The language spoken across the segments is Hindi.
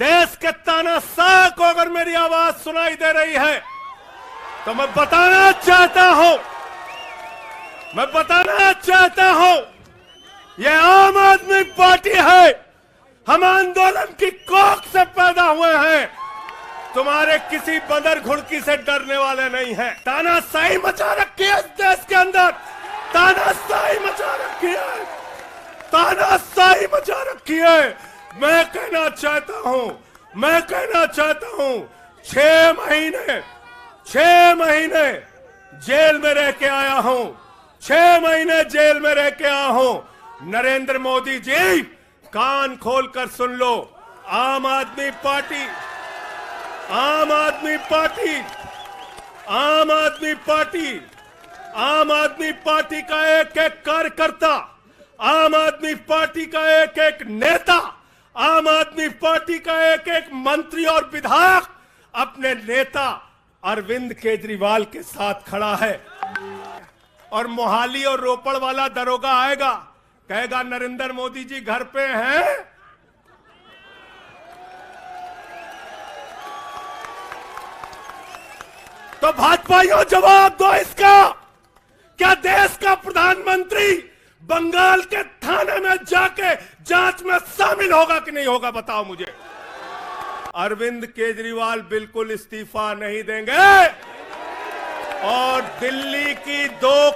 देश के तानाशाह को अगर मेरी आवाज सुनाई दे रही है तो मैं बताना चाहता हूं यह आम आदमी पार्टी है। हम आंदोलन की कोख से पैदा हुए हैं। तुम्हारे किसी बंदर घुड़की से डरने वाले नहीं हैं। तानाशाही मचा रखी है इस देश के अंदर, तानाशाही मचा रखी है। मैं कहना चाहता हूं 6 महीने जेल में रह के आया हूं, 6 महीने जेल में रह के आया हूं। नरेंद्र मोदी जी कान खोलकर सुन लो, आम आदमी पार्टी का एक एक कार्यकर्ता, आम आदमी पार्टी का एक एक नेता, आम आदमी पार्टी का एक एक मंत्री और विधायक अपने नेता अरविंद केजरीवाल के साथ खड़ा है। और मोहाली और रोपड़ वाला दरोगा आएगा, कहेगा नरेंद्र मोदी जी घर पे हैं। तो भाजपाइयों जवाब दो इसका, क्या देश का प्रधानमंत्री बंगाल के थाने में जाके जांच में शामिल होगा कि नहीं होगा? बताओ मुझे। अरविंद केजरीवाल बिल्कुल इस्तीफा नहीं देंगे और दिल्ली की 2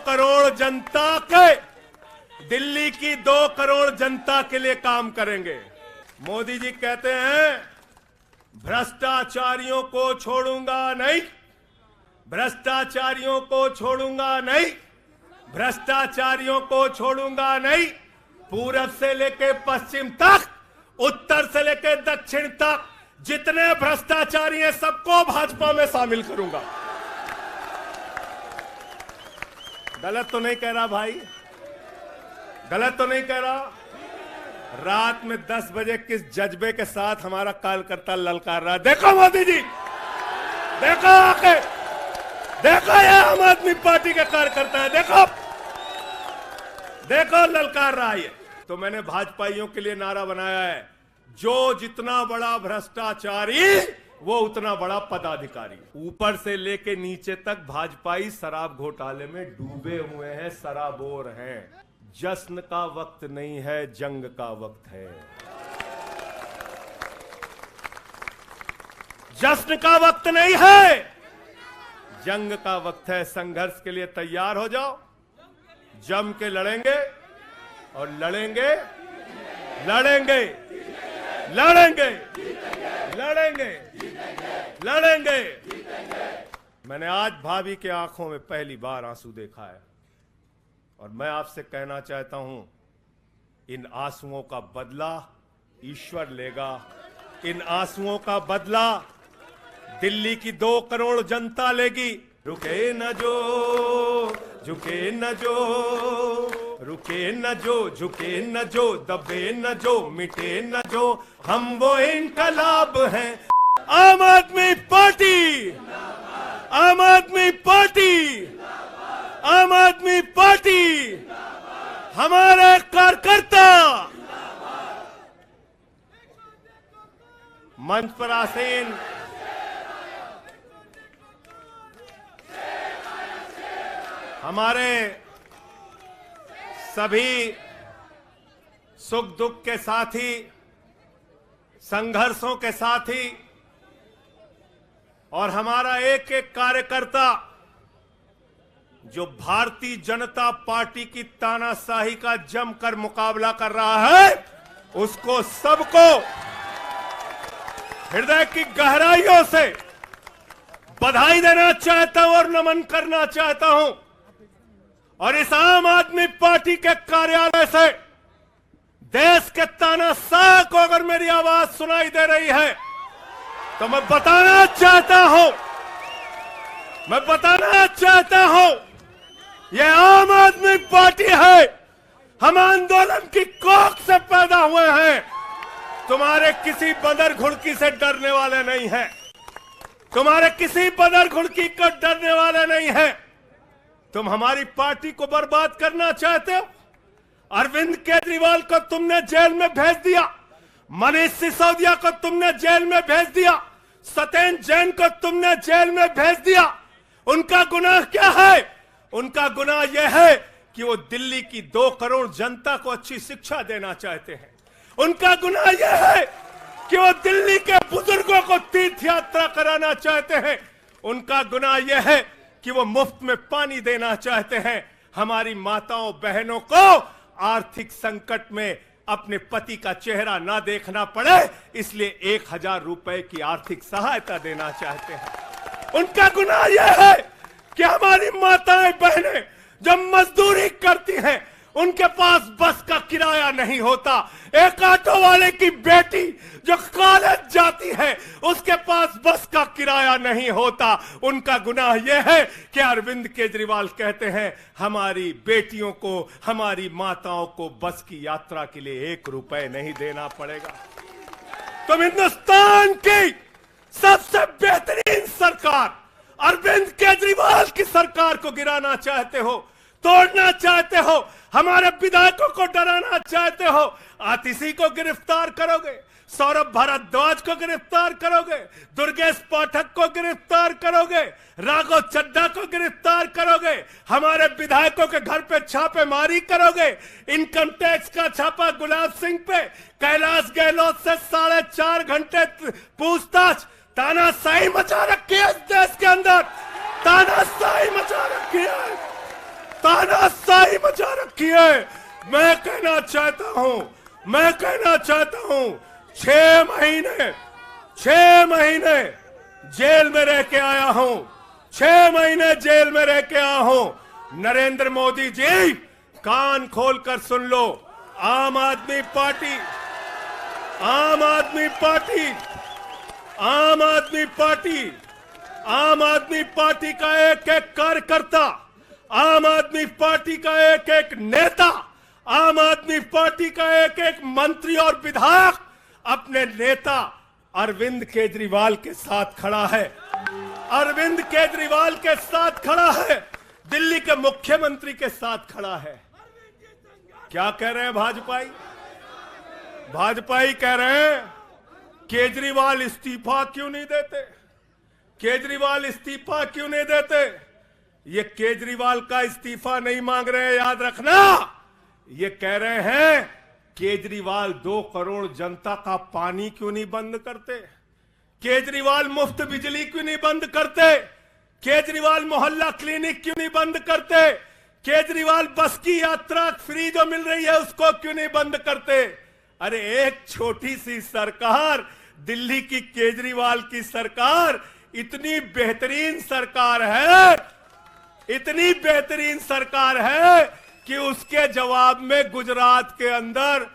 करोड़ जनता के लिए काम करेंगे। मोदी जी कहते हैं भ्रष्टाचारियों को छोड़ूंगा नहीं, भ्रष्टाचारियों को छोड़ूंगा नहीं। पूरब से लेके पश्चिम तक, उत्तर से लेके दक्षिण तक जितने भ्रष्टाचारी हैं सबको भाजपा में शामिल करूंगा। गलत तो नहीं कह रहा भाई, गलत तो नहीं कह रहा। रात में 10 बजे किस जज्बे के साथ हमारा कार्यकर्ता ललकार रहा है। देखो मोदी जी, देखो आके देखो, ये आम आदमी पार्टी के कार्यकर्ता है, देखो ललकार रहा है। तो मैंने भाजपाइयों के लिए नारा बनाया है, जो जितना बड़ा भ्रष्टाचारी वो उतना बड़ा पदाधिकारी। ऊपर से लेके नीचे तक भाजपाई शराब घोटाले में डूबे हुए हैं, सराबोर हैं। जश्न का वक्त नहीं है, जंग का वक्त है। जश्न का वक्त नहीं है, जंग का वक्त है। संघर्ष के लिए तैयार हो जाओ, जम के लड़ेंगे और लड़ेंगे। मैंने आज भाभी के आंखों में पहली बार आंसू देखा है और मैं आपसे कहना चाहता हूं, इन आंसुओं का बदला ईश्वर लेगा। इन आंसुओं का बदला दिल्ली की 2 करोड़ जनता लेगी। रुके न जो, झुके न जो, रुके न जो, झुके न जो, दबे न जो, मिटे न जो, हम वो इनकलाब हैं। आम आदमी पार्टी, आम आदमी पार्टी, आम आदमी पार्टी, हमारे कार्यकर्ता मंच पर आसीन हमारे सभी सुख दुख के साथी, संघर्षों के साथी और हमारा एक एक कार्यकर्ता जो भारतीय जनता पार्टी की तानाशाही का जमकर मुकाबला कर रहा है, उसको सबको हृदय की गहराइयों से बधाई देना चाहता हूं और नमन करना चाहता हूं। और इस आम आदमी पार्टी के कार्यालय से देश के तानाशाह को अगर मेरी आवाज सुनाई दे रही है तो मैं बताना चाहता हूं यह आम आदमी पार्टी है। हम आंदोलन की कोख से पैदा हुए हैं। तुम्हारे किसी बंदर घुड़की से डरने वाले नहीं हैं, तुम्हारे किसी बंदर घुड़की को डरने वाले नहीं हैं। तुम हमारी पार्टी को बर्बाद करना चाहते हो। अरविंद केजरीवाल को तुमने जेल में भेज दिया, मनीष सिसोदिया को तुमने जेल में भेज दिया, सत्येंद्र जैन को तुमने जेल में भेज दिया। उनका गुनाह क्या है? उनका गुनाह यह है कि वो दिल्ली की 2 करोड़ जनता को अच्छी शिक्षा देना चाहते हैं। उनका गुनाह यह है कि वो दिल्ली के बुजुर्गों को तीर्थ यात्रा कराना चाहते हैं। उनका गुनाह यह है कि वो मुफ्त में पानी देना चाहते हैं। हमारी माताओं बहनों को आर्थिक संकट में अपने पति का चेहरा ना देखना पड़े, इसलिए 1000 रुपए की आर्थिक सहायता देना चाहते हैं। उनका गुनाह यह है कि हमारी माताएं बहनें जब मजदूरी करती हैं, उनके पास बस का किराया नहीं होता। एक ऑटो वाले की बेटी जो कॉलेज जाती है, उसके पास बस का किराया नहीं होता। उनका गुनाह यह है कि अरविंद केजरीवाल कहते हैं हमारी बेटियों को, हमारी माताओं को बस की यात्रा के लिए 1 रुपए नहीं देना पड़ेगा। तुम हिंदुस्तान की सबसे बेहतरीन सरकार अरविंद केजरीवाल की सरकार को गिराना चाहते हो, तोड़ना चाहते हो, हमारे विधायकों को डराना चाहते हो। आतिशी को गिरफ्तार करोगे, सौरभ भारद्वाज को गिरफ्तार करोगे, दुर्गेश पाठक को गिरफ्तार करोगे, राघव चड्ढा को गिरफ्तार करोगे, हमारे विधायकों के घर पे छापेमारी करोगे, इनकम टैक्स का छापा गुलाब सिंह पे, कैलाश गहलोत से 4.5 घंटे पूछताछ। तानाशाही मचा रखी है इस देश के अंदर, तानाशाही मचा रखी है, तानाशाही मचा रखी है। मैं कहना चाहता हूं 6 महीने जेल में रह के आया हूं, 6 महीने जेल में रह के आया हूं। नरेंद्र मोदी जी कान खोलकर सुन लो, आम आदमी पार्टी का एक कार्यकर्ता, आम आदमी पार्टी का एक नेता, आम आदमी पार्टी का एक मंत्री और विधायक अपने नेता अरविंद केजरीवाल के साथ खड़ा है, अरविंद केजरीवाल के साथ खड़ा है, दिल्ली के मुख्यमंत्री के साथ खड़ा है। क्या कह रहे हैं भाजपाई कह रहे हैं केजरीवाल इस्तीफा क्यों नहीं देते, केजरीवाल इस्तीफा क्यों नहीं देते। ये केजरीवाल का इस्तीफा नहीं मांग रहे हैं, याद रखना। ये कह रहे हैं केजरीवाल 2 करोड़ जनता का पानी क्यों नहीं बंद करते, केजरीवाल मुफ्त बिजली क्यों नहीं बंद करते, केजरीवाल मोहल्ला क्लिनिक क्यों नहीं बंद करते, केजरीवाल बस की यात्रा फ्री जो मिल रही है उसको क्यों नहीं बंद करते। अरे एक छोटी सी सरकार, दिल्ली की केजरीवाल की सरकार इतनी बेहतरीन सरकार है, इतनी बेहतरीन सरकार है कि उसके जवाब में गुजरात के अंदर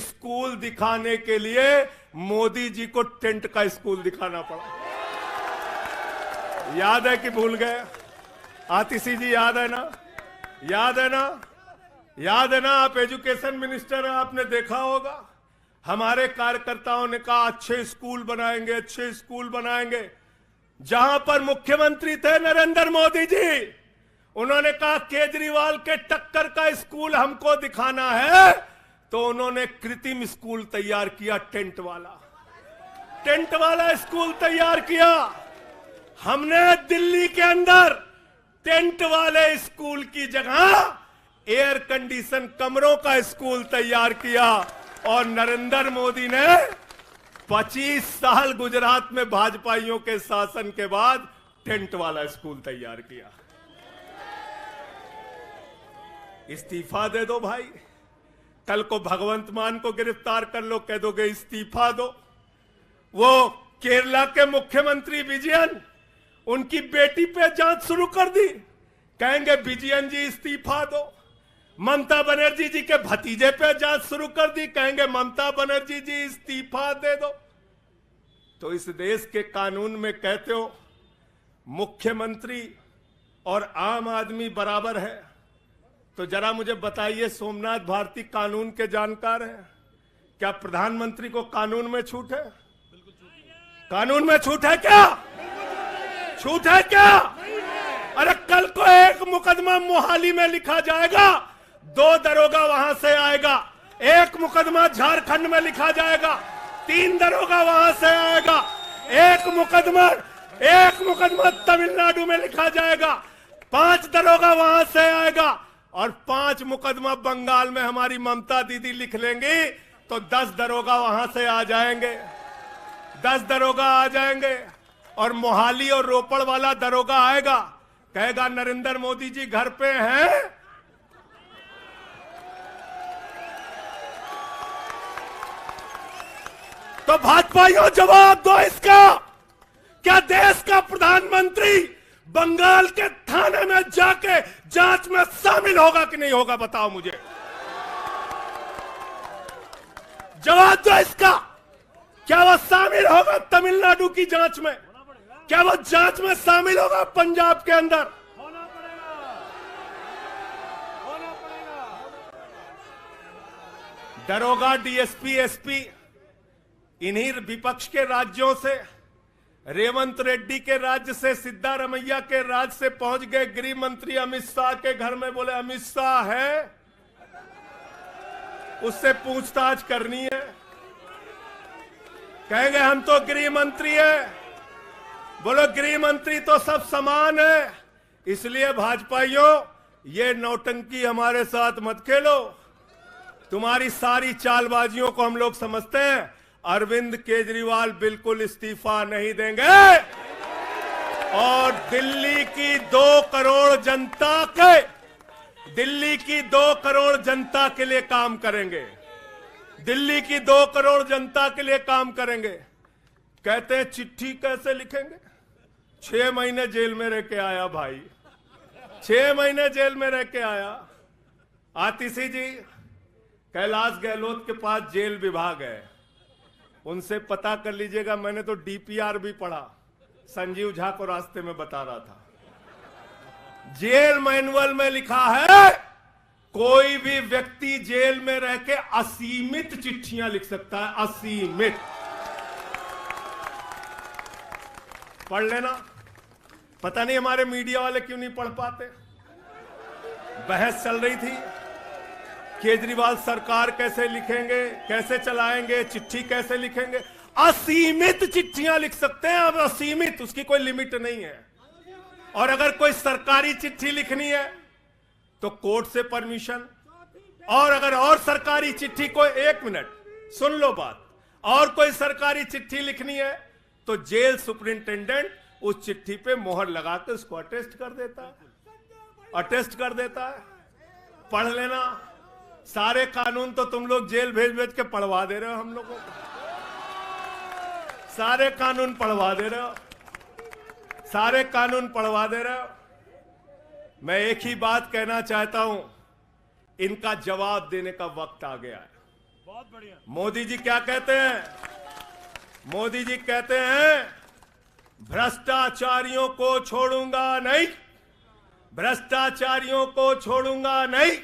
स्कूल दिखाने के लिए मोदी जी को टेंट का स्कूल दिखाना पड़ा। याद है कि भूल गए? आतिशी जी याद है ना? याद है ना? आप एजुकेशन मिनिस्टर हैं, आपने देखा होगा। हमारे कार्यकर्ताओं ने कहा अच्छे स्कूल बनाएंगे। जहां पर मुख्यमंत्री थे नरेंद्र मोदी जी, उन्होंने कहा केजरीवाल के टक्कर का स्कूल हमको दिखाना है, तो उन्होंने कृत्रिम स्कूल तैयार किया, टेंट वाला स्कूल तैयार किया। हमने दिल्ली के अंदर टेंट वाले स्कूल की जगह एयर कंडीशन कमरों का स्कूल तैयार किया। और नरेंद्र मोदी ने 25 साल गुजरात में भाजपाइयों के शासन के बाद टेंट वाला स्कूल तैयार किया। इस्तीफा दे दो भाई, कल को भगवंत मान को गिरफ्तार कर लो, कह दोगे इस्तीफा दो। वो केरला के मुख्यमंत्री विजयन, उनकी बेटी पे जांच शुरू कर दी, कहेंगे विजयन जी इस्तीफा दो। ममता बनर्जी जी के भतीजे पे जांच शुरू कर दी, कहेंगे ममता बनर्जी जी इस्तीफा दे दो। तो इस देश के कानून में कहते हो मुख्यमंत्री और आम आदमी बराबर है, तो जरा मुझे बताइए, सोमनाथ भारती कानून के जानकार हैं, क्या प्रधानमंत्री को कानून में छूट है? कानून में छूट है क्या? छूट है क्या? अरे कल को एक मुकदमा मोहाली में लिखा जाएगा, 2 दरोगा वहां से आएगा, एक मुकदमा झारखंड में लिखा जाएगा, 3 दरोगा वहां से आएगा। एक मुकदमा तमिलनाडु में लिखा जाएगा, 5 दरोगा वहां से आएगा और 5 मुकदमा बंगाल में हमारी ममता दीदी लिख लेंगी, तो 10 दरोगा वहां से आ जाएंगे, 10 दरोगा आ जाएंगे। और मोहाली और रोपड़ वाला दरोगा आएगा, कहेगा नरेंद्र मोदी जी घर पे हैं। तो भाजपाइयों जवाब दो इसका, क्या देश का प्रधानमंत्री बंगाल के थाने में जाके जांच में शामिल होगा कि नहीं होगा? बताओ मुझे, जवाब दो इसका। क्या वो शामिल होगा तमिलनाडु की जांच में? क्या वो जांच में शामिल होगा पंजाब के अंदर? होना पड़ेगा। दरोगा, डीएसपी, एसपी इन्हीं विपक्ष के राज्यों से, रेवंत रेड्डी के राज्य से, सिद्धारमैया के राज्य से पहुंच गए गृह मंत्री अमित शाह के घर में। बोले अमित शाह है, उससे पूछताछ करनी है। कहेंगे हम तो गृह मंत्री है। बोलो गृह मंत्री तो सब समान है। इसलिए भाजपाइयों, ये नौटंकी हमारे साथ मत खेलो। तुम्हारी सारी चालबाजियों को हम लोग समझते हैं। अरविंद केजरीवाल बिल्कुल इस्तीफा नहीं देंगे और दिल्ली की 2 करोड़ जनता के लिए काम करेंगे। दिल्ली की 2 करोड़ जनता के लिए काम करेंगे। कहते हैं चिट्ठी कैसे लिखेंगे? 6 महीने जेल में रह के आया भाई, 6 महीने जेल में रह के आया। आतिशी जी, कैलाश गहलोत के पास जेल विभाग है, उनसे पता कर लीजिएगा। मैंने तो डीपीआर भी पढ़ा, संजीव झा को रास्ते में बता रहा था। जेल मैनुअल में लिखा है कोई भी व्यक्ति जेल में रह के असीमित चिट्ठियां लिख सकता है, असीमित। पढ़ लेना। पता नहीं हमारे मीडिया वाले क्यों नहीं पढ़ पाते। बहस चल रही थी, केजरीवाल सरकार कैसे लिखेंगे, कैसे चलाएंगे, चिट्ठी कैसे लिखेंगे। असीमित चिट्ठियां लिख सकते हैं अब, असीमित, उसकी कोई लिमिट नहीं है। और अगर कोई सरकारी चिट्ठी लिखनी है तो कोर्ट से परमिशन, और अगर और सरकारी चिट्ठी को, 1 मिनट सुन लो बात, और कोई सरकारी चिट्ठी लिखनी है तो जेल सुपरिंटेंडेंट उस चिट्ठी पे मोहर लगा के उसको अटेस्ट कर देता है, अटेस्ट कर देता है। पढ़ लेना। सारे कानून तो तुम लोग जेल भेज भेज के पढ़वा दे रहे हो हम लोगों को, सारे कानून पढ़वा दे रहे हो, सारे कानून पढ़वा दे रहे हो। मैं एक ही बात कहना चाहता हूं, इनका जवाब देने का वक्त आ गया है। बहुत बढ़िया। मोदी जी क्या कहते हैं? मोदी जी कहते हैं भ्रष्टाचारियों को छोड़ूंगा नहीं, भ्रष्टाचारियों को छोड़ूंगा नहीं,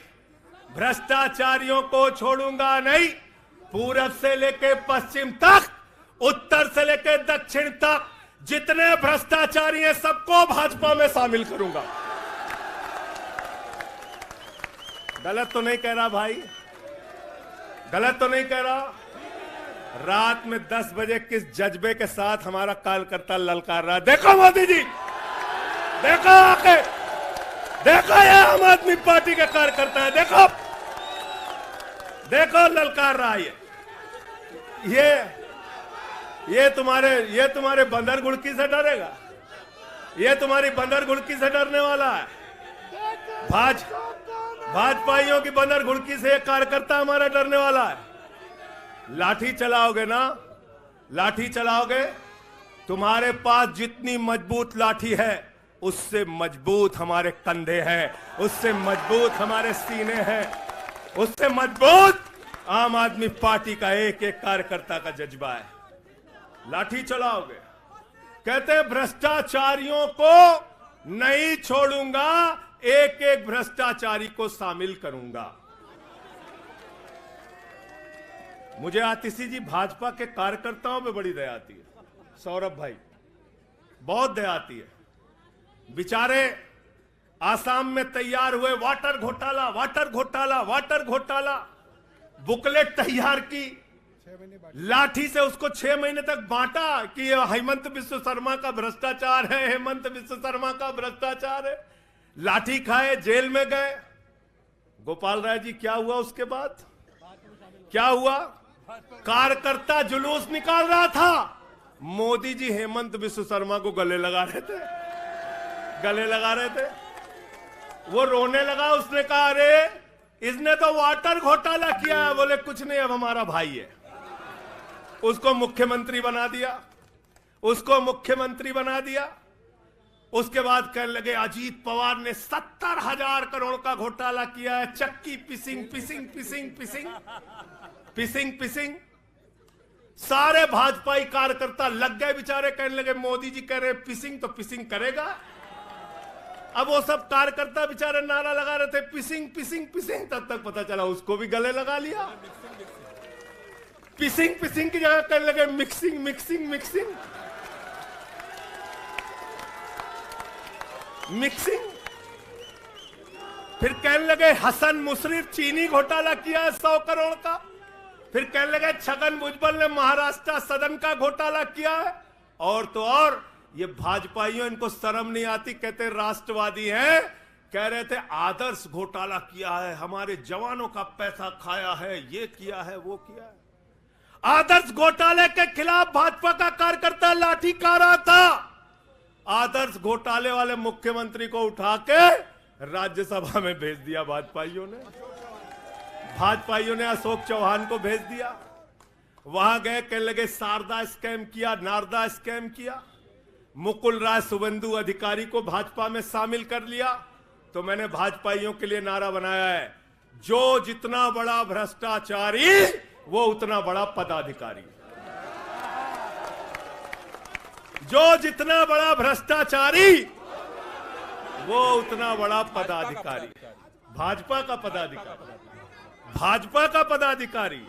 भ्रष्टाचारियों को छोड़ूंगा नहीं। पूरब से लेके पश्चिम तक, उत्तर से लेके दक्षिण तक जितने भ्रष्टाचारी हैं सबको भाजपा में शामिल करूंगा। गलत तो नहीं कह रहा भाई? गलत तो नहीं कह रहा? रात में 10 बजे किस जज्बे के साथ हमारा कार्यकर्ता ललकार रहा, देखो मोदी जी, देखो आके, देखो ये आम आदमी पार्टी के कार्यकर्ता है, देखो देखो ललकार रहा है। ये तुम्हारे बंदर गुड़की से डरेगा? ये तुम्हारी बंदर गुड़की से डरने वाला है? भाजपाइयों की बंदर गुड़की से एक कार्यकर्ता हमारा डरने वाला है? लाठी चलाओगे ना, लाठी चलाओगे। तुम्हारे पास जितनी मजबूत लाठी है उससे मजबूत हमारे कंधे हैं, उससे मजबूत हमारे सीने हैं, उससे मजबूत आम आदमी पार्टी का एक एक कार्यकर्ता का जज्बा है। लाठी चलाओगे। कहते हैं भ्रष्टाचारियों को नहीं छोड़ूंगा, एक एक भ्रष्टाचारी को शामिल करूंगा। मुझे आतिशी जी, भाजपा के कार्यकर्ताओं पे बड़ी दया आती है। सौरभ भाई, बहुत दया आती है। बेचारे आसाम में तैयार हुए वाटर घोटाला, वाटर घोटाला, वाटर घोटाला, बुकलेट तैयार की, लाठी से उसको 6 महीने तक बांटा कि ये हेमंत बिस्व शर्मा का भ्रष्टाचार है, हेमंत बिस्व शर्मा का भ्रष्टाचार है। लाठी खाए, जेल में गए। गोपाल राय जी, क्या हुआ उसके बाद? क्या हुआ? कार्यकर्ता जुलूस निकाल रहा था, मोदी जी हेमंत बिस्व शर्मा को गले लगा रहे थे, गले लगा रहे थे। वो रोने लगा, उसने कहा अरे इसने तो वाटर घोटाला किया है। बोले कुछ नहीं, अब हमारा भाई है। उसको मुख्यमंत्री बना दिया, उसको मुख्यमंत्री बना दिया। उसके बाद कहने लगे अजीत पवार ने 70,000 करोड़ का घोटाला किया है, चक्की पिसिंग पिसिंग पिसिंग पिसिंग पिसिंग पिसिंग। सारे भाजपाई कार्यकर्ता लग गए बेचारे, कहने लगे मोदी जी कह रहे पिसिंग तो पिसिंग करेगा। अब वो सब कार्यकर्ता बेचारे नारा लगा रहे थे पिसिंग पिसिंग पिसिंग, तब तक पता चला उसको भी गले लगा लिया। पिसिंग पिसिंग की जगह कहने लगे मिक्सिंग मिक्सिंग मिक्सिंग मिक्सिंग। फिर कहने लगे हसन मुशर्रफ चीनी घोटाला किया है 100 करोड़ का। फिर कहने लगे छगन भुजबल ने महाराष्ट्र सदन का घोटाला किया है। और तो और ये भाजपाइयों, इनको शर्म नहीं आती, कहते राष्ट्रवादी हैं, कह रहे थे आदर्श घोटाला किया है, हमारे जवानों का पैसा खाया है, ये किया है, वो किया है। आदर्श घोटाले के खिलाफ भाजपा का कार्यकर्ता लाठी खा रहा था। आदर्श घोटाले वाले मुख्यमंत्री को उठा के राज्यसभा में भेज दिया भाजपाइयों ने। भाजपाइयों ने अशोक चौहान को भेज दिया। वहां गए, कहने लगे शारदा स्कैम किया, नारदा स्कैम किया। मुकुल राय शुभेंदु अधिकारी को भाजपा में शामिल कर लिया। तो मैंने भाजपाइयों के लिए नारा बनाया है, जो जितना बड़ा भ्रष्टाचारी वो उतना बड़ा पदाधिकारी। जो जितना बड़ा भ्रष्टाचारी वो उतना बड़ा पदाधिकारी। भाजपा का पदाधिकारी, भाजपा का पदाधिकारी।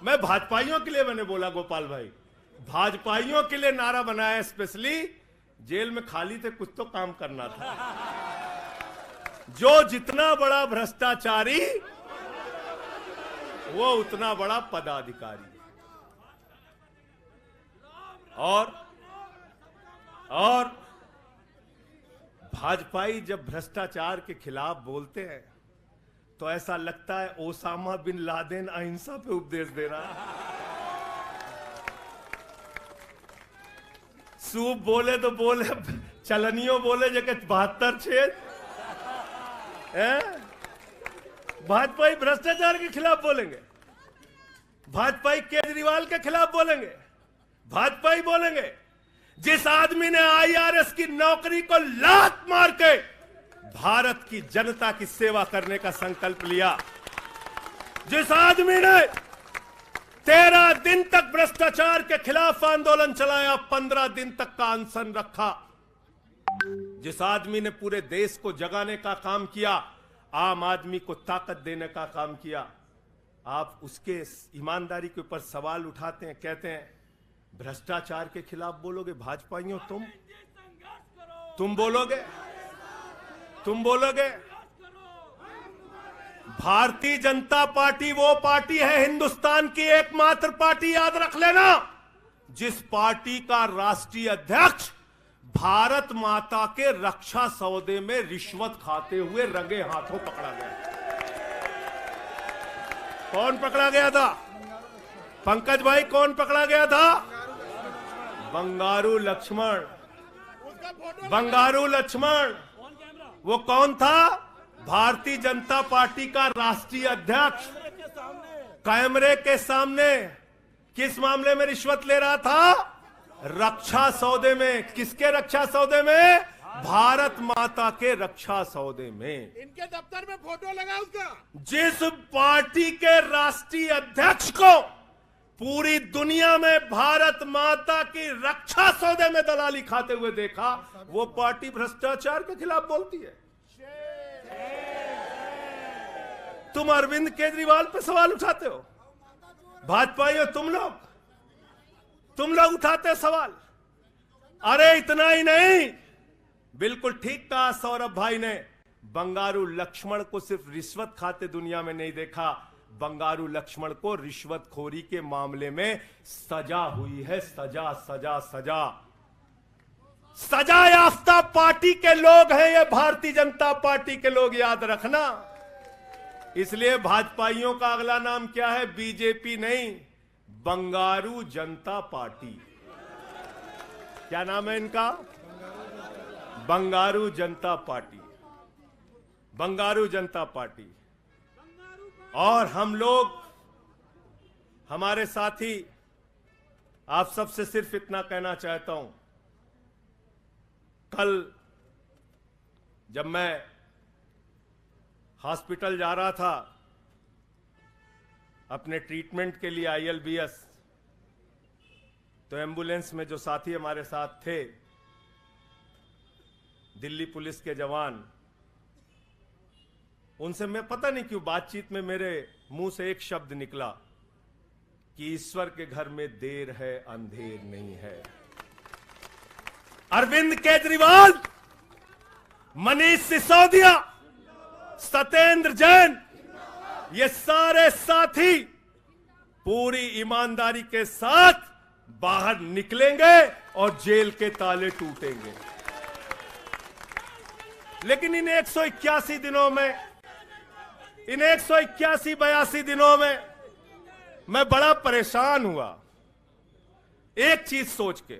मैं भाजपाइयों के लिए मैंने बोला गोपाल भाई, भाजपाइयों के लिए नारा बनाया स्पेशली। जेल में खाली थे, कुछ तो काम करना था। जो जितना बड़ा भ्रष्टाचारी वो उतना बड़ा पदाधिकारी। और भाजपाई जब भ्रष्टाचार के खिलाफ बोलते हैं तो ऐसा लगता है ओसामा बिन लादेन अहिंसा पे उपदेश दे रहा है। सूप बोले तो बोले, चलनियों बोले जगह 72 छेद। भाजपाई भ्रष्टाचार के खिलाफ बोलेंगे, भाजपाई केजरीवाल के खिलाफ बोलेंगे, भाजपाई बोलेंगे। जिस आदमी ने IRS की नौकरी को लात मार के भारत की जनता की सेवा करने का संकल्प लिया, जिस आदमी ने 13 दिन तक भ्रष्टाचार के खिलाफ आंदोलन चलाया, 15 दिन तक का अनशन रखा, जिस आदमी ने पूरे देश को जगाने का काम किया, आम आदमी को ताकत देने का काम किया, आप उसके ईमानदारी के ऊपर सवाल उठाते हैं, कहते हैं भ्रष्टाचार के खिलाफ बोलोगे। भाजपाइयों तुम बोलोगे, तुम बोलोगे। भारतीय जनता पार्टी वो पार्टी है, हिंदुस्तान की एकमात्र पार्टी, याद रख लेना, जिस पार्टी का राष्ट्रीय अध्यक्ष भारत माता के रक्षा सौदे में रिश्वत खाते हुए रंगे हाथों पकड़ा गया। कौन पकड़ा गया था? पंकज भाई, कौन पकड़ा गया था? बंगारू लक्ष्मण। बंगारू लक्ष्मण वो कौन था? भारतीय जनता पार्टी का राष्ट्रीय अध्यक्ष। कैमरे के सामने किस मामले में रिश्वत ले रहा था? रक्षा सौदे में। किसके रक्षा सौदे में? भारत माता के रक्षा सौदे में। इनके दफ्तर में फोटो लगा उसका। जिस पार्टी के राष्ट्रीय अध्यक्ष को पूरी दुनिया में भारत माता की रक्षा सौदे में दलाली खाते हुए देखा, वो पार्टी भ्रष्टाचार के खिलाफ बोलती है। तुम अरविंद केजरीवाल पे सवाल उठाते हो, भाजपाइयों तुम लोग उठाते हो सवाल। अरे इतना ही नहीं, बिल्कुल ठीक कहा सौरभ भाई ने, बंगारू लक्ष्मण को सिर्फ रिश्वत खाते दुनिया में नहीं देखा, बंगारू लक्ष्मण को रिश्वतखोरी के मामले में सजा हुई है। सजा सजा सजा सजा याफ्ता पार्टी के लोग हैं ये, भारतीय जनता पार्टी के लोग, याद रखना। इसलिए भाजपाइयों का अगला नाम क्या है? बीजेपी नहीं, बंगारू जनता पार्टी। क्या नाम है इनका? बंगारू जनता पार्टी। बंगारू जनता पार्टी। और हम लोग, हमारे साथी, आप सबसे सिर्फ इतना कहना चाहता हूं, कल जब मैं हॉस्पिटल जा रहा था अपने ट्रीटमेंट के लिए ILBS, तो एम्बुलेंस में जो साथी हमारे साथ थे, दिल्ली पुलिस के जवान, उनसे मैं पता नहीं क्यों बातचीत में मेरे मुंह से एक शब्द निकला कि ईश्वर के घर में देर है अंधेर नहीं है। अरविंद केजरीवाल, मनीष सिसोदिया, सत्येंद्र जैन, ये सारे साथी पूरी ईमानदारी के साथ बाहर निकलेंगे और जेल के ताले टूटेंगे। लेकिन इन 181 दिनों में, इन 181-82 दिनों में मैं बड़ा परेशान हुआ, एक चीज सोच के,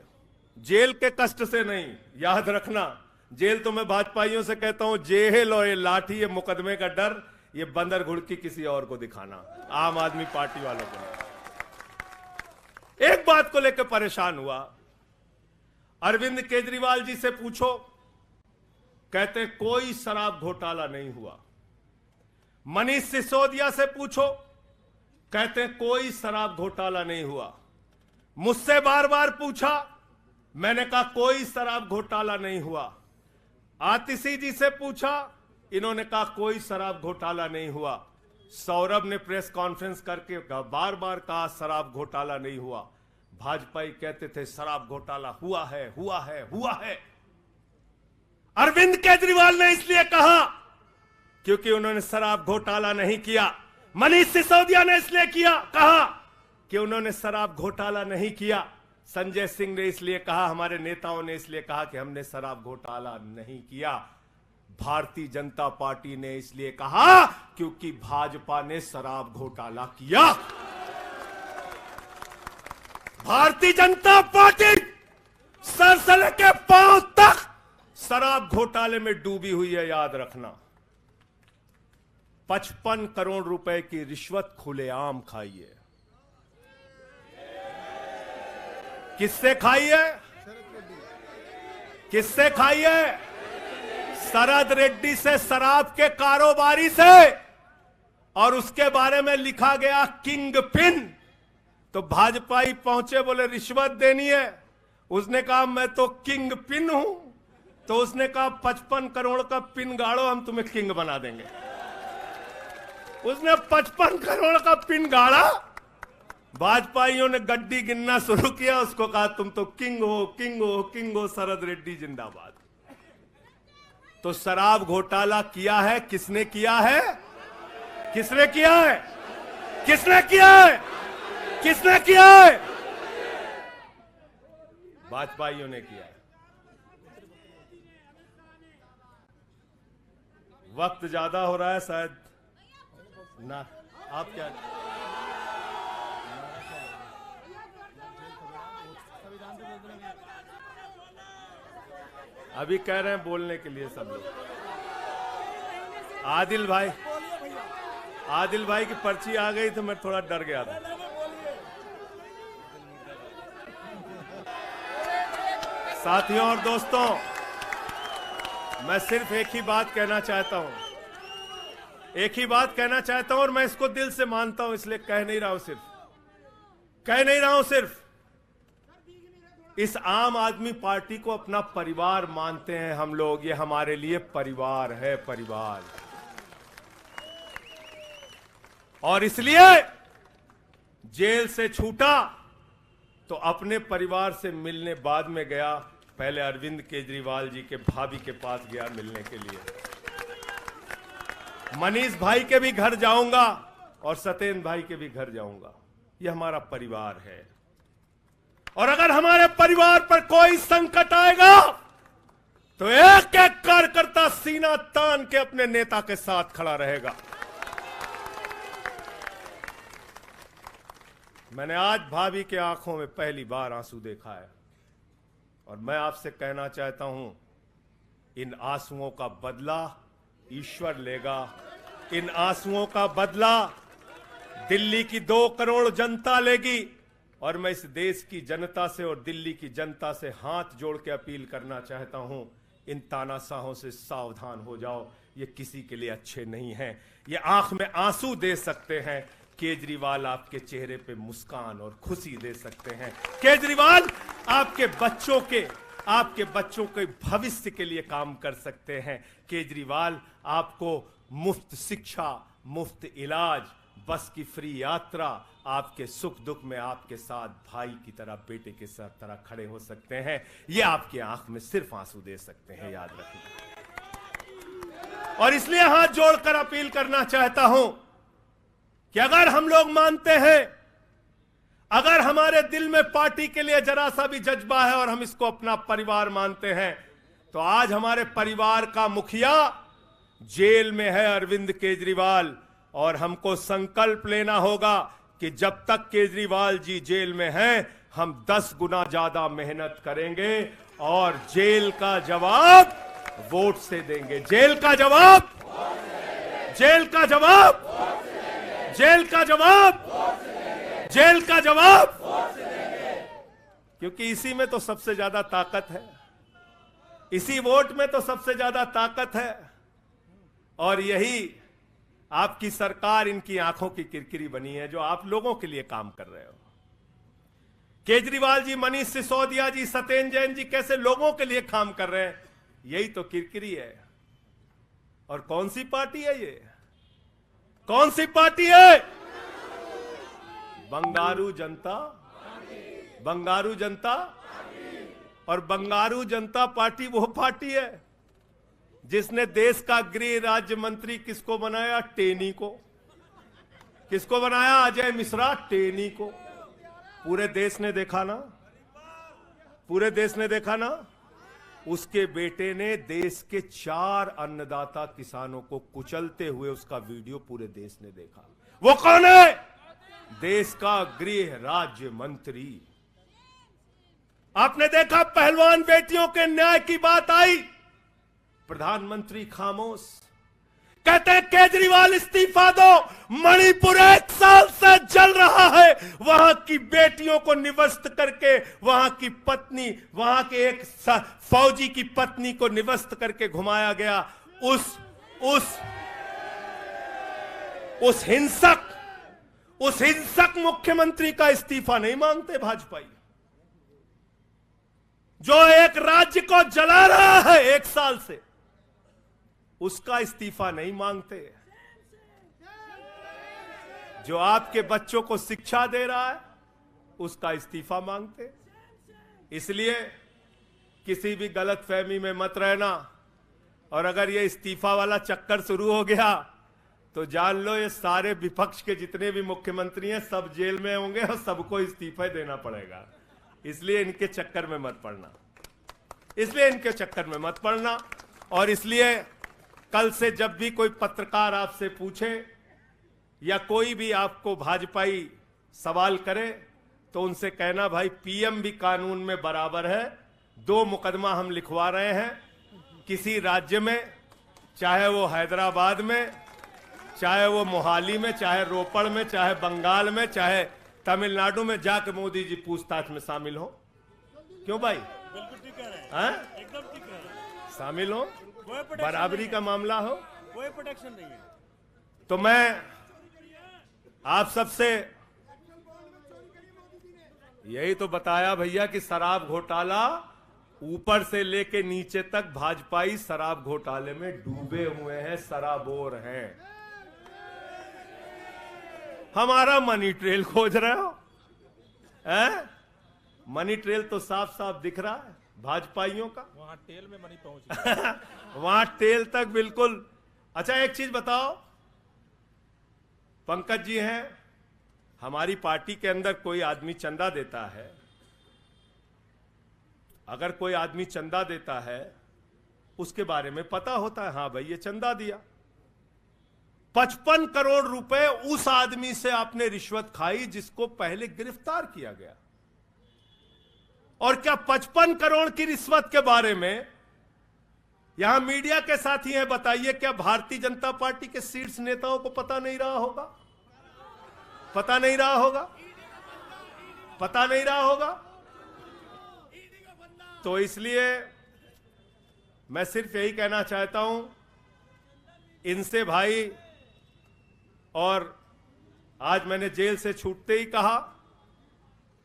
जेल के कष्ट से नहीं। याद रखना, जेल तो मैं भाजपाइयों से कहता हूं, जेल और ये लाठी, ये मुकदमे का डर, ये बंदर घुड़की किसी और को दिखाना, आम आदमी पार्टी वालों को। एक बात को लेकर परेशान हुआ, अरविंद केजरीवाल जी से पूछो, कहते कोई शराब घोटाला नहीं हुआ। मनीष सिसोदिया से पूछो, कहते कोई शराब घोटाला नहीं हुआ। मुझसे बार बार पूछा, मैंने कहा कोई शराब घोटाला नहीं हुआ। आतिशी जी से पूछा, इन्होंने कहा कोई शराब घोटाला नहीं हुआ। सौरभ ने प्रेस कॉन्फ्रेंस करके बार बार कहा शराब घोटाला नहीं हुआ। भाजपाई कहते थे शराब घोटाला हुआ है, हुआ है, हुआ है। अरविंद केजरीवाल ने इसलिए कहा क्योंकि उन्होंने शराब घोटाला नहीं किया। मनीष सिसोदिया ने इसलिए कहा कि उन्होंने शराब घोटाला नहीं किया। संजय सिंह ने इसलिए कहा, हमारे नेताओं ने इसलिए कहा कि हमने शराब घोटाला नहीं किया। भारतीय जनता पार्टी ने इसलिए कहा क्योंकि भाजपा ने शराब घोटाला किया। भारतीय जनता पार्टी सर से लेकर पांव तक शराब घोटाले में डूबी हुई है, याद रखना। 55 करोड़ रुपए की रिश्वत खुलेआम खाई है। किससे खाई है? किससे खाई है? शरद रेड्डी से, शराब के कारोबारी से। और उसके बारे में लिखा गया किंग पिन। तो भाजपाई पहुंचे, बोले रिश्वत देनी है। उसने कहा मैं तो किंग पिन हूं। तो उसने कहा 55 करोड़ का पिन गाड़ो, हम तुम्हें किंग बना देंगे। उसने 55 करोड़ का पिन गाड़ा। भाजपाइयों ने गड्डी गिनना शुरू किया, उसको कहा तुम तो किंग हो, किंग हो, किंग हो, शरद रेड्डी जिंदाबाद। तो शराब घोटाला किया है, किसने किया है? किसने किया है? किसने किया है? किसने किया है? भाजपाइयों ने किया है। वक्त ज्यादा हो रहा है शायद ना, आप क्या? अभी कह रहे हैं बोलने के लिए सब लोग। आदिल भाई की पर्ची आ गई तो मैं थोड़ा डर गया था। साथियों और दोस्तों, मैं सिर्फ एक ही बात कहना चाहता हूं, एक ही बात कहना चाहता हूं, और मैं इसको दिल से मानता हूं, इसलिए कह नहीं रहा हूं सिर्फ इस आम आदमी पार्टी को अपना परिवार मानते हैं हम लोग। ये हमारे लिए परिवार है, परिवार। और इसलिए जेल से छूटा तो अपने परिवार से मिलने बाद में गया, पहले अरविंद केजरीवाल जी के भाभी के पास गया मिलने के लिए। मनीष भाई के भी घर जाऊंगा, और सत्येंद्र भाई के भी घर जाऊंगा। ये हमारा परिवार है, और अगर हमारे परिवार पर कोई संकट आएगा तो एक एक कार्यकर्ता सीना तान के अपने नेता के साथ खड़ा रहेगा। मैंने आज भाभी के आंखों में पहली बार आंसू देखा है, और मैं आपसे कहना चाहता हूं, इन आंसुओं का बदला ईश्वर लेगा। इन आंसुओं का बदला दिल्ली की 2 करोड़ जनता लेगी। और मैं इस देश की जनता से और दिल्ली की जनता से हाथ जोड़ के अपील करना चाहता हूं, इन तानाशाहों से सावधान हो जाओ। ये किसी के लिए अच्छे नहीं हैं। ये आंख में आंसू दे सकते हैं, केजरीवाल आपके चेहरे पे मुस्कान और खुशी दे सकते हैं। केजरीवाल आपके बच्चों के भविष्य के लिए काम कर सकते हैं। केजरीवाल आपको मुफ्त शिक्षा, मुफ्त इलाज, बस की फ्री यात्रा, आपके सुख दुख में आपके साथ भाई की तरह, बेटे के साथ तरह खड़े हो सकते हैं। ये आपकी आंख में सिर्फ आंसू दे सकते हैं, याद रखना। और इसलिए हाथ जोड़कर अपील करना चाहता हूं कि अगर हम लोग मानते हैं, अगर हमारे दिल में पार्टी के लिए जरा सा भी जज्बा है और हम इसको अपना परिवार मानते हैं, तो आज हमारे परिवार का मुखिया जेल में है, अरविंद केजरीवाल। और हमको संकल्प लेना होगा कि जब तक केजरीवाल जी जेल में हैं, हम 10 गुना ज्यादा मेहनत करेंगे और जेल का जवाब वोट से देंगे। जेल का जवाब क्योंकि इसी में तो सबसे ज्यादा ताकत है, इसी वोट में तो सबसे ज्यादा ताकत है। और यही आपकी सरकार इनकी आंखों की किरकिरी बनी है, जो आप लोगों के लिए काम कर रहे हो। केजरीवाल जी, मनीष सिसोदिया जी, सत्येंद्र जैन जी कैसे लोगों के लिए काम कर रहे हैं, यही तो किरकिरी है। और कौन सी पार्टी है ये? कौन सी पार्टी है? बंगारू जनता और बंगारू जनता पार्टी वो पार्टी है जिसने देश का गृह राज्य मंत्री किसको बनाया? टेनी को। किसको बनाया? अजय मिश्रा टेनी को। पूरे देश ने देखा ना, उसके बेटे ने देश के 4 अन्नदाता किसानों को कुचलते हुए उसका वीडियो पूरे देश ने देखा। वो कौन है? देश का गृह राज्य मंत्री। आपने देखा पहलवान बेटियों के न्याय की बात आई, प्रधानमंत्री खामोश। कहते हैं केजरीवाल इस्तीफा दो। मणिपुर 1 साल से जल रहा है, वहां की बेटियों को निवस्त करके, वहां की पत्नी, वहां के एक फौजी की पत्नी को निवस्त करके घुमाया गया। उस हिंसक मुख्यमंत्री का इस्तीफा नहीं मांगते भाजपाई, जो एक राज्य को जला रहा है 1 साल से, उसका इस्तीफा नहीं मांगते। जो आपके बच्चों को शिक्षा दे रहा है, उसका इस्तीफा मांगते। इसलिए किसी भी गलतफहमी में मत रहना। और अगर ये इस्तीफा वाला चक्कर शुरू हो गया तो जान लो, ये सारे विपक्ष के जितने भी मुख्यमंत्री हैं सब जेल में होंगे और सबको इस्तीफा देना पड़ेगा। इसलिए इनके चक्कर में मत पड़ना। और इसलिए कल से जब भी कोई पत्रकार आपसे पूछे या कोई भी आपको भाजपाई सवाल करे, तो उनसे कहना, भाई पीएम भी कानून में बराबर है। 2 मुकदमा हम लिखवा रहे हैं किसी राज्य में, चाहे वो हैदराबाद में, चाहे वो मोहाली में, चाहे रोपड़ में, चाहे बंगाल में, चाहे तमिलनाडु में, जाके मोदी जी पूछताछ में शामिल हो। क्यों भाई? बिल्कुल ठीक कह रहे हैं, एकदम ठीक कह रहे हैं। शामिल हो, बराबरी का मामला हो, कोई प्रोटेक्शन नहीं है। तो मैं आप सबसे यही तो बताया भैया कि शराब घोटाला ऊपर से लेके नीचे तक भाजपाई शराब घोटाले में डूबे हुए हैं, सराबोर हैं। हमारा मनी ट्रेल खोज रहे हो? मनी ट्रेल तो साफ साफ दिख रहा है भाजपाइयों का। वहां टेल में मनी पहुंच गया। वहां टेल तक बिल्कुल। अच्छा एक चीज बताओ, पंकज जी हैं, हमारी पार्टी के अंदर कोई आदमी चंदा देता है, अगर कोई आदमी चंदा देता है उसके बारे में पता होता है, हाँ भाई ये चंदा दिया। 55 करोड़ रुपए उस आदमी से आपने रिश्वत खाई जिसको पहले गिरफ्तार किया गया। और क्या 55 करोड़ की रिश्वत के बारे में यहां मीडिया के साथी हैं, बताइए क्या भारतीय जनता पार्टी के शीर्ष नेताओं को पता नहीं रहा होगा? पता नहीं रहा होगा? पता नहीं रहा होगा? तो इसलिए मैं सिर्फ यही कहना चाहता हूं इनसे भाई, और आज मैंने जेल से छूटते ही कहा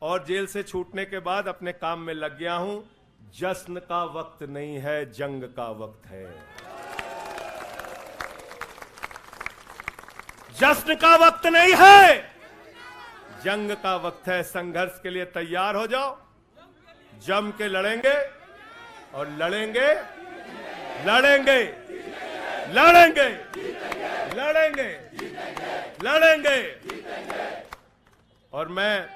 और जेल से छूटने के बाद अपने काम में लग गया हूं। जश्न का वक्त नहीं है, जंग का वक्त है। जश्न का वक्त नहीं है, जंग का वक्त है। संघर्ष के लिए तैयार हो जाओ, जम के लड़ेंगे और लड़ेंगे लड़ेंगे लड़ेंगे लड़ेंगे लड़ेंगे। और मैं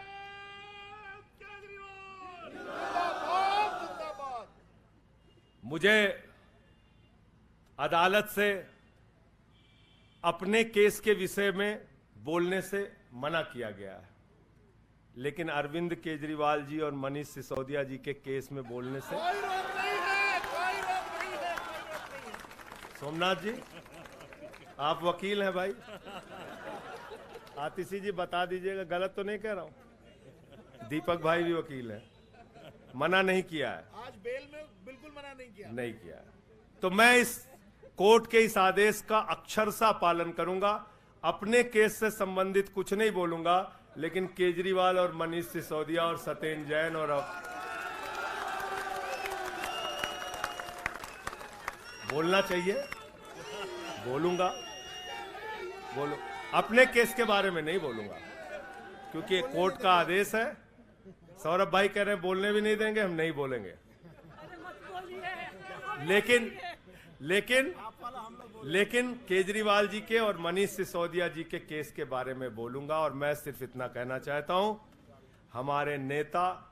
मुझे अदालत से अपने केस के विषय में बोलने से मना किया गया है, लेकिन अरविंद केजरीवाल जी और मनीष सिसोदिया जी के केस में बोलने से सोमनाथ जी, आप वकील हैं भाई, आतिशी जी बता दीजिएगा, गलत तो नहीं कह रहा हूं। दीपक भाई भी वकील हैं, मना नहीं किया है, आज बेल में बिल्कुल मना नहीं किया है। तो मैं इस कोर्ट के इस आदेश का अक्षरशः पालन करूंगा। अपने केस से संबंधित कुछ नहीं बोलूंगा, लेकिन केजरीवाल और मनीष सिसोदिया और सत्येंद्र जैन और बोलना चाहिए, बोलूंगा, बोलो। अपने केस के बारे में नहीं बोलूंगा क्योंकि कोर्ट का आदेश है। सौरभ भाई कह रहे हैं बोलने भी नहीं देंगे, हम नहीं बोलेंगे। लेकिन केजरीवाल जी के और मनीष सिसोदिया जी के केस के बारे में बोलूंगा। और मैं सिर्फ इतना कहना चाहता हूं, हमारे नेता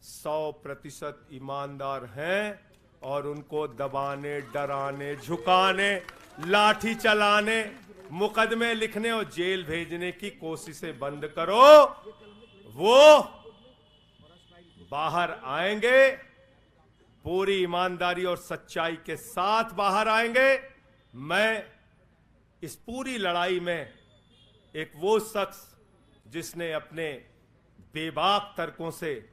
100% ईमानदार हैं और उनको दबाने, डराने, झुकाने, लाठी चलाने, मुकदमे लिखने और जेल भेजने की कोशिशें बंद करो। वो बाहर आएंगे, पूरी ईमानदारी और सच्चाई के साथ बाहर आएंगे। मैं इस पूरी लड़ाई में एक वो शख्स जिसने अपने बेबाक तर्कों से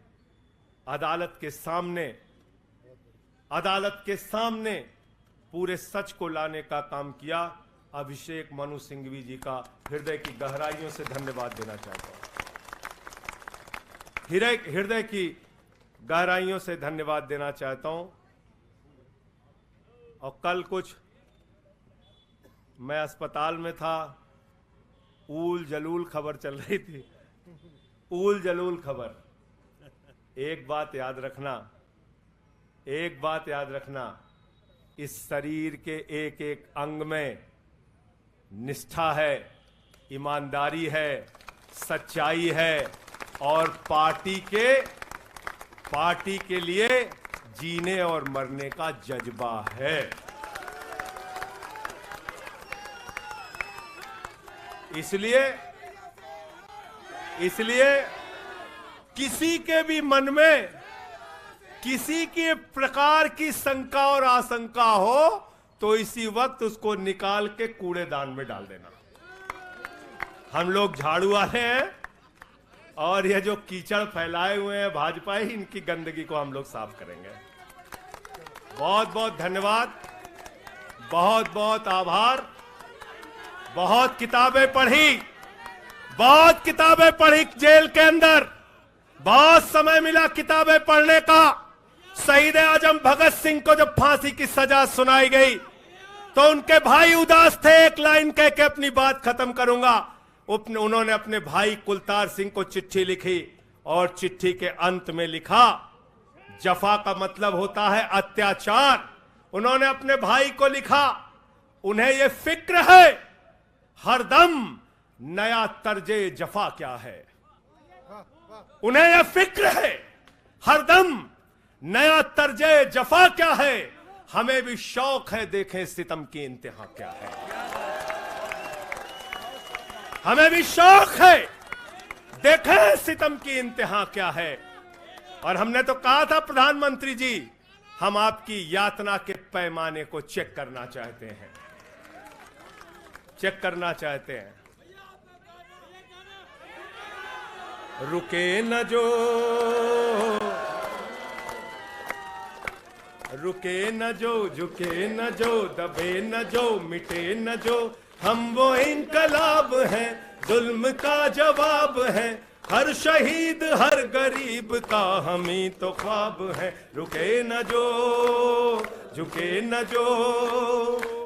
अदालत के सामने पूरे सच को लाने का काम किया, अभिषेक मनु सिंघवी जी का हृदय की गहराइयों से धन्यवाद देना चाहता हूं। हृदय की गहराइयों से धन्यवाद देना चाहता हूं। और कल कुछ मैं अस्पताल में था, ऊल जलूल खबर चल रही थी, ऊल जलूल खबर। एक बात याद रखना, इस शरीर के एक एक अंग में निष्ठा है, ईमानदारी है, सच्चाई है और पार्टी के लिए जीने और मरने का जज्बा है। इसलिए किसी के भी मन में किसी के प्रकार की शंका और आशंका हो तो इसी वक्त उसको निकाल के कूड़ेदान में डाल देना। हम लोग झाड़ू वाले हैं और ये जो कीचड़ फैलाए हुए हैं भाजपा ही, इनकी गंदगी को हम लोग साफ करेंगे। बहुत बहुत धन्यवाद, बहुत बहुत आभार। बहुत किताबें पढ़ी जेल के अंदर, बहुत समय मिला किताबें पढ़ने का। शहीद आजम भगत सिंह को जब फांसी की सजा सुनाई गई तो उनके भाई उदास थे। एक लाइन कह के अपनी बात खत्म करूंगा। उन्होंने अपने भाई कुलतार सिंह को चिट्ठी लिखी और चिट्ठी के अंत में लिखा, जफा का मतलब होता है अत्याचार। उन्होंने अपने भाई को लिखा, उन्हें यह फिक्र है हरदम नया तर्जे जफा क्या है। उन्हें यह फिक्र है हरदम नया तर्जे जफा क्या है। हमें भी शौक है देखें सितम की इंतहा क्या है। हमें भी शौक है देखें सितम की इंतहा क्या है। और हमने तो कहा था प्रधानमंत्री जी, हम आपकी यातना के पैमाने को चेक करना चाहते हैं, चेक करना चाहते हैं। रुके न जो, रुके न जो, झुके न जो, दबे न जो, मिटे न जो, हम वो इनकलाब हैं, जुल्म का जवाब है। हर शहीद हर गरीब का हम ही तो ख्वाब है। रुके न जो, झुके न जो,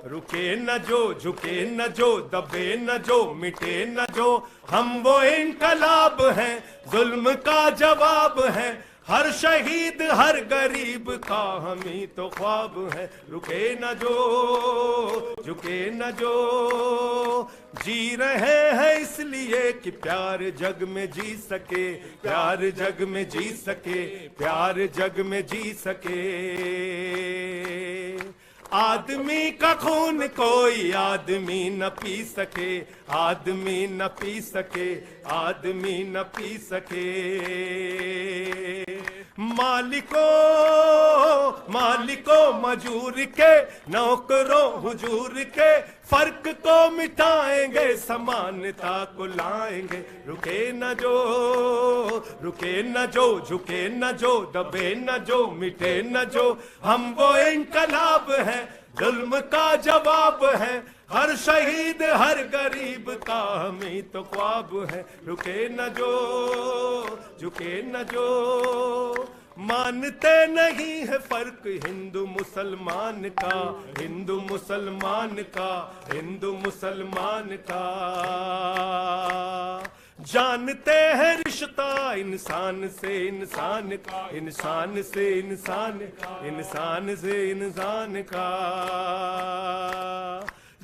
रुके न जो, झुके न जो, दबे न जो, मिटे न जो, हम वो इनकलाब हैं, जुल्म का जवाब है। हर शहीद हर गरीब का हम ही तो ख्वाब है। रुके न जो, झुके न जो, जी रहे हैं इसलिए कि प्यार जग में जी सके, प्यार जग में जी सके, प्यार जग में जी सके। आदमी का खून कोई आदमी न पी सके, आदमी न पी सके, आदमी न पी सके। मालिकों मालिकों मजूर के, नौकरों हुजूर के, फर्क को मिटाएंगे, समानता को लाएंगे। रुके न जो, रुके न जो, झुके न जो, दबे न जो, मिटे न जो, हम वो इनकलाब है, जुल्म का जवाब है। हर शहीद हर गरीब का हम ही तो ख्वाब है। रुके न जो, झुके न जो, मानते नहीं है फर्क हिंदू मुसलमान का, हिंदू मुसलमान का, हिंदू मुसलमान का। जानते हैं रिश्ता इंसान से इंसान का, इंसान से इंसान, इंसान से इंसान का।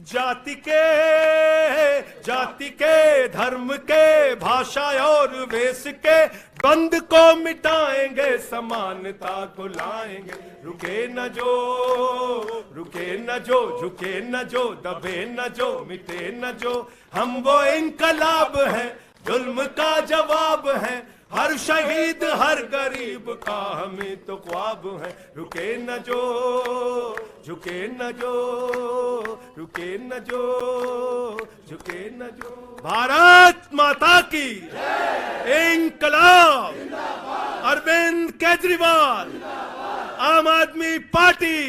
जाति के धर्म के भाषा और वेश के बंद को मिटाएंगे, समानता को लाएंगे। रुके न जो, रुके न जो, झुके न जो, दबे न जो, मिटे न जो, हम वो इनकलाब है, जुल्म का जवाब है। हर शहीद हर गरीब का हमें तो ख्वाब है। रुके न जो, झुके न जो, रुके न जो, झुके न जो। भारत माता की इंकलाब। अरविंद केजरीवाल, आम आदमी पार्टी।